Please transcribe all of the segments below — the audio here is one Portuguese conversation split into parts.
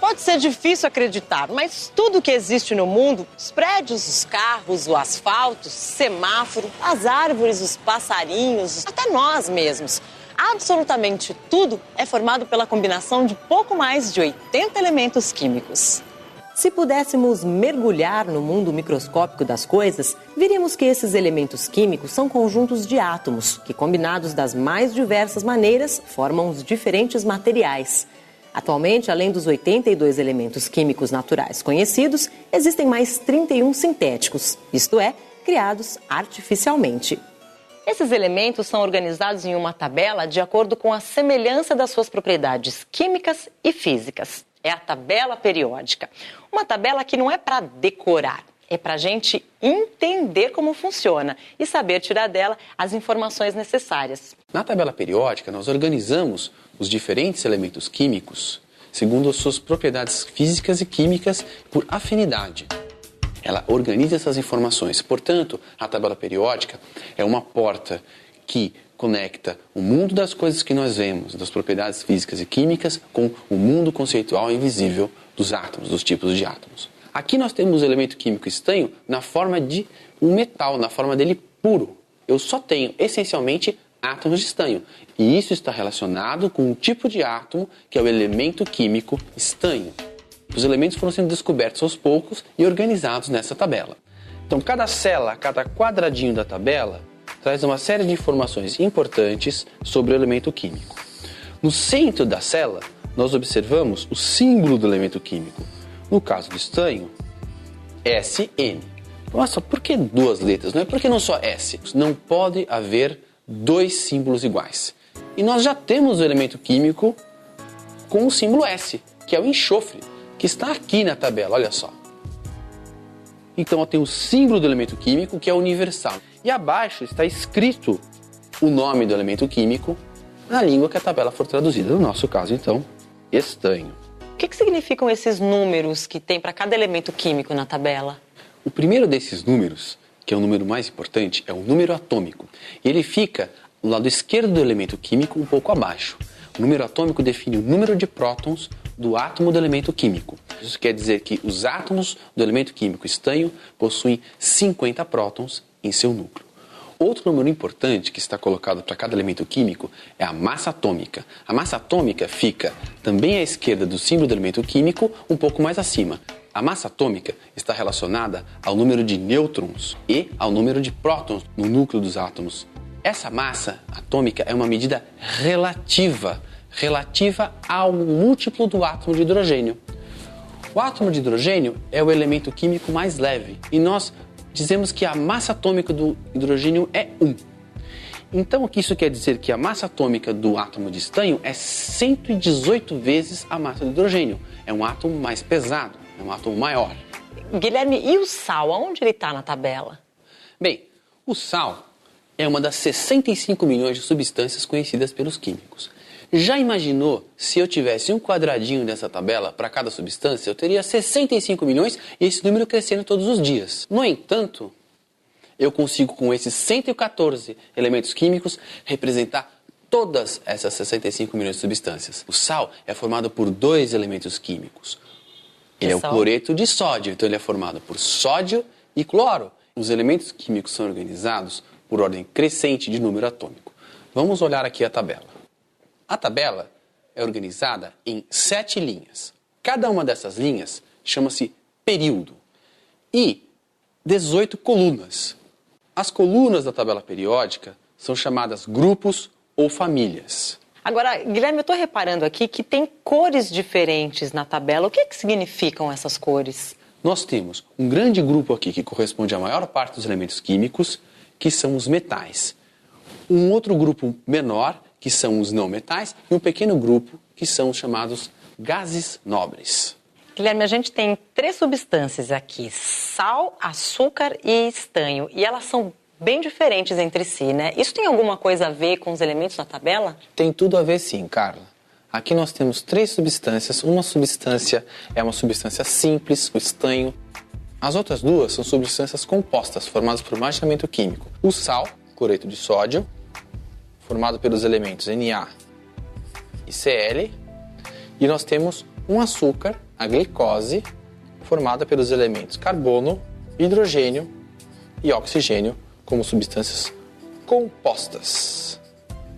Pode ser difícil acreditar, mas tudo que existe no mundo, os prédios, os carros, o asfalto, o semáforo, as árvores, os passarinhos, até nós mesmos, absolutamente tudo é formado pela combinação de pouco mais de 80 elementos químicos. Se pudéssemos mergulhar no mundo microscópico das coisas, veríamos que esses elementos químicos são conjuntos de átomos, que combinados das mais diversas maneiras, formam os diferentes materiais. Atualmente, além dos 82 elementos químicos naturais conhecidos, existem mais 31 sintéticos, isto é, criados artificialmente. Esses elementos são organizados em uma tabela de acordo com a semelhança das suas propriedades químicas e físicas. É a tabela periódica. Uma tabela que não é para decorar, é para a gente entender como funciona e saber tirar dela as informações necessárias. Na tabela periódica, nós organizamos os diferentes elementos químicos segundo as suas propriedades físicas e químicas por afinidade. Ela organiza essas informações. Portanto, a tabela periódica é uma porta que conecta o mundo das coisas que nós vemos, das propriedades físicas e químicas, com o mundo conceitual e invisível dos átomos, dos tipos de átomos. Aqui nós temos o elemento químico estanho na forma de um metal, na forma dele puro. Eu só tenho, essencialmente, átomos de estanho. E isso está relacionado com o tipo de átomo, que é o elemento químico estanho. Os elementos foram sendo descobertos aos poucos e organizados nessa tabela. Então, cada célula, cada quadradinho da tabela, traz uma série de informações importantes sobre o elemento químico. No centro da célula, nós observamos o símbolo do elemento químico. No caso do estanho, SN. Nossa, por que duas letras? Não é porque não só S. Não pode haver dois símbolos iguais. E nós já temos o elemento químico com o símbolo S, que é o enxofre, que está aqui na tabela, olha só. Então, eu tenho o símbolo do elemento químico, que é universal. E abaixo está escrito o nome do elemento químico na língua que a tabela for traduzida. No nosso caso, então, estanho. O que significam esses números que tem para cada elemento químico na tabela? O primeiro desses números, que é o número mais importante, é o número atômico. E ele fica no lado esquerdo do elemento químico, um pouco abaixo. O número atômico define o número de prótons do átomo do elemento químico. Isso quer dizer que os átomos do elemento químico estanho possuem 50 prótons em seu núcleo. Outro número importante que está colocado para cada elemento químico é a massa atômica. A massa atômica fica também à esquerda do símbolo do elemento químico, um pouco mais acima. A massa atômica está relacionada ao número de nêutrons e ao número de prótons no núcleo dos átomos. Essa massa atômica é uma medida relativa ao múltiplo do átomo de hidrogênio. O átomo de hidrogênio é o elemento químico mais leve e nós dizemos que a massa atômica do hidrogênio é 1. Então, o que isso quer dizer? Que a massa atômica do átomo de estanho é 118 vezes a massa do hidrogênio. É um átomo mais pesado, é um átomo maior. Guilherme, e o sal? Aonde ele está na tabela? Bem, o sal é uma das 65 milhões de substâncias conhecidas pelos químicos. Já imaginou se eu tivesse um quadradinho dessa tabela para cada substância? Eu teria 65 milhões e esse número crescendo todos os dias. No entanto, eu consigo com esses 114 elementos químicos representar todas essas 65 milhões de substâncias. O sal é formado por dois elementos químicos. Ele é o cloreto de sódio, então ele é formado por sódio e cloro. Os elementos químicos são organizados por ordem crescente de número atômico. Vamos olhar aqui a tabela. A tabela é organizada em 7 linhas. Cada uma dessas linhas chama-se período e 18 colunas. As colunas da tabela periódica são chamadas grupos ou famílias. Agora, Guilherme, eu estou reparando aqui que tem cores diferentes na tabela. O que significam essas cores? Nós temos um grande grupo aqui que corresponde à maior parte dos elementos químicos, que são os metais. Um outro grupo menor, que são os não metais, e um pequeno grupo, que são os chamados gases nobres. Guilherme, a gente tem 3 substâncias aqui, sal, açúcar e estanho, e elas são bem diferentes entre si, né? Isso tem alguma coisa a ver com os elementos da tabela? Tem tudo a ver sim, Carla. Aqui nós temos 3 substâncias. Uma substância é uma substância simples, o estanho. As outras 2 são substâncias compostas, formadas por mais elemento químico. O sal, cloreto de sódio, formado pelos elementos Na e Cl. E nós temos um açúcar, a glicose, formada pelos elementos carbono, hidrogênio e oxigênio como substâncias compostas.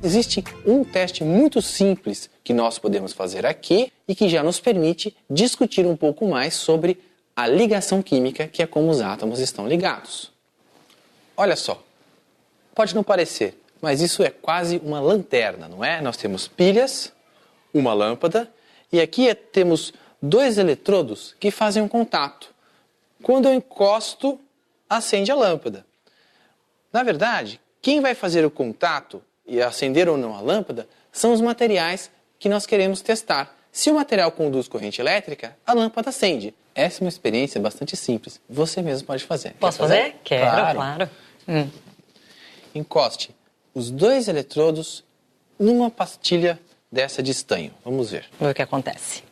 Existe um teste muito simples que nós podemos fazer aqui e que já nos permite discutir um pouco mais sobre a ligação química, que é como os átomos estão ligados. Olha só, pode não parecer, mas isso é quase uma lanterna, não é? Nós temos pilhas, uma lâmpada e aqui temos 2 eletrodos que fazem um contato. Quando eu encosto, acende a lâmpada. Na verdade, quem vai fazer o contato e acender ou não a lâmpada são os materiais que nós queremos testar. Se o material conduz corrente elétrica, a lâmpada acende. Essa é uma experiência bastante simples. Você mesmo pode fazer. Posso fazer? Quero, claro. Encoste os 2 eletrodos numa pastilha dessa de estanho. Vamos ver. Vamos ver o que acontece.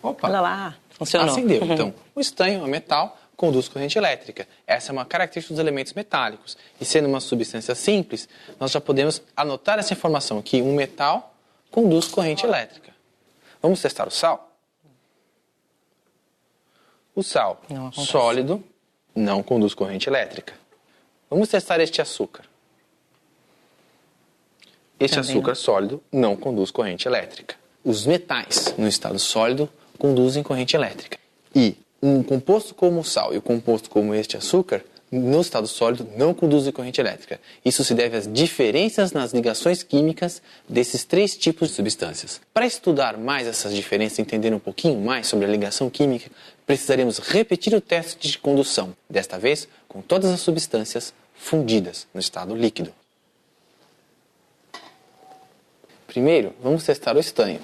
Opa! Olha lá, funcionou. Acendeu. Então, o estanho, o metal, conduz corrente elétrica. Essa é uma característica dos elementos metálicos. E sendo uma substância simples, nós já podemos anotar essa informação que um metal conduz corrente elétrica. Vamos testar o sal? O sal sólido não conduz corrente elétrica. Vamos testar este açúcar. Este açúcar sólido não conduz corrente elétrica. Os metais no estado sólido conduzem corrente elétrica. E um composto como o sal e um composto como este açúcar, no estado sólido, não conduzem corrente elétrica. Isso se deve às diferenças nas ligações químicas desses 3 tipos de substâncias. Para estudar mais essas diferenças e entender um pouquinho mais sobre a ligação química, precisaremos repetir o teste de condução, desta vez com todas as substâncias fundidas no estado líquido. Primeiro, vamos testar o estanho.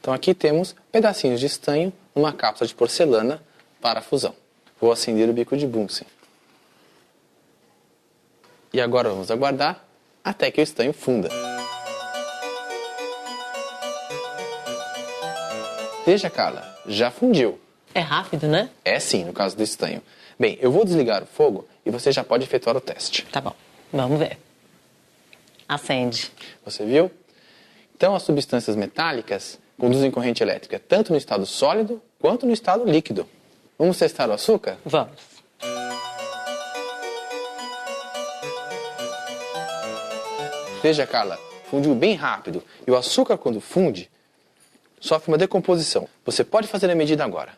Então aqui temos pedacinhos de estanho numa cápsula de porcelana para a fusão. Vou acender o bico de Bunsen. E agora vamos aguardar até que o estanho funda. Veja, Carla, já fundiu. É rápido, né? É sim, no caso do estanho. Bem, eu vou desligar o fogo e você já pode efetuar o teste. Tá bom, vamos ver. Acende. Você viu? Então as substâncias metálicas conduzem corrente elétrica tanto no estado sólido quanto no estado líquido. Vamos testar o açúcar? Vamos. Veja, Carla, fundiu bem rápido. E o açúcar, quando funde, sofre uma decomposição. Você pode fazer a medida agora.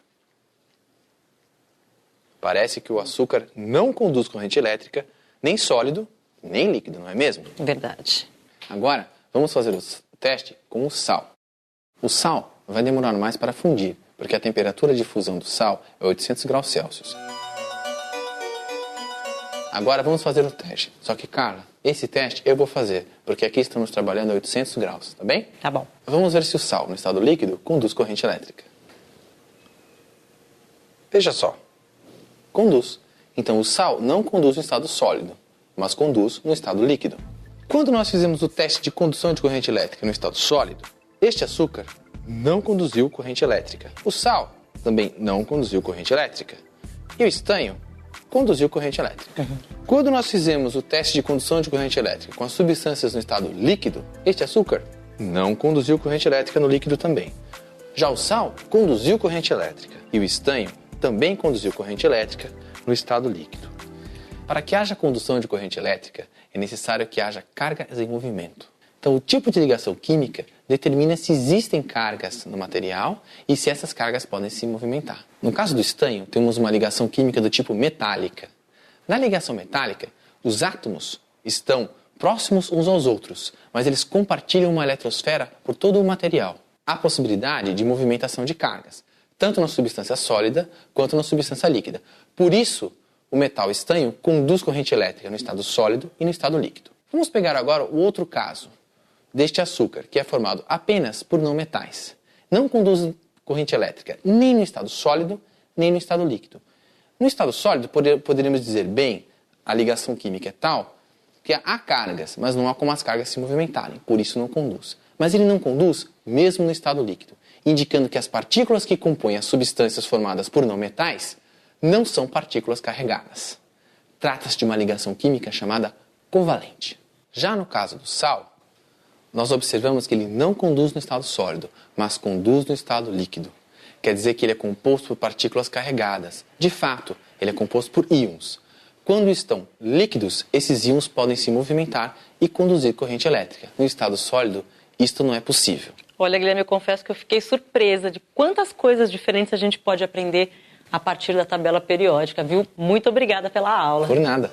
Parece que o açúcar não conduz corrente elétrica, nem sólido, nem líquido, não é mesmo? Verdade. Agora, vamos fazer o teste com o sal. O sal vai demorar mais para fundir, porque a temperatura de fusão do sal é 800 graus Celsius. Agora vamos fazer o teste. Só que, Carla, esse teste eu vou fazer, porque aqui estamos trabalhando a 800 graus, tá bem? Tá bom. Vamos ver se o sal, no estado líquido, conduz corrente elétrica. Veja só. Conduz. Então o sal não conduz no estado sólido, mas conduz no estado líquido. Quando nós fizemos o teste de condução de corrente elétrica no estado sólido, este açúcar não conduziu corrente elétrica. O sal também não conduziu corrente elétrica. E o estanho conduziu corrente elétrica. Quando nós fizemos o teste de condução de corrente elétrica com as substâncias no estado líquido, este açúcar não conduziu corrente elétrica no líquido também. Já o sal conduziu corrente elétrica e o estanho também conduziu corrente elétrica no estado líquido. Para que haja condução de corrente elétrica, é necessário que haja cargas em movimento. Então, o tipo de ligação química determina se existem cargas no material e se essas cargas podem se movimentar. No caso do estanho, temos uma ligação química do tipo metálica. Na ligação metálica, os átomos estão próximos uns aos outros, mas eles compartilham uma eletrosfera por todo o material. Há possibilidade de movimentação de cargas, tanto na substância sólida quanto na substância líquida. Por isso, o metal estanho conduz corrente elétrica no estado sólido e no estado líquido. Vamos pegar agora o outro caso deste açúcar, que é formado apenas por não metais. Não conduz corrente elétrica nem no estado sólido, nem no estado líquido. No estado sólido, poderíamos dizer, bem, a ligação química é tal que há cargas, mas não há como as cargas se movimentarem, por isso não conduz. Mas ele não conduz mesmo no estado líquido, indicando que as partículas que compõem as substâncias formadas por não metais não são partículas carregadas. Trata-se de uma ligação química chamada covalente. Já no caso do sal, nós observamos que ele não conduz no estado sólido, mas conduz no estado líquido. Quer dizer que ele é composto por partículas carregadas. De fato, ele é composto por íons. Quando estão líquidos, esses íons podem se movimentar e conduzir corrente elétrica. No estado sólido, isto não é possível. Olha, Guilherme, eu confesso que eu fiquei surpresa de quantas coisas diferentes a gente pode aprender a partir da tabela periódica, viu? Muito obrigada pela aula. Por nada.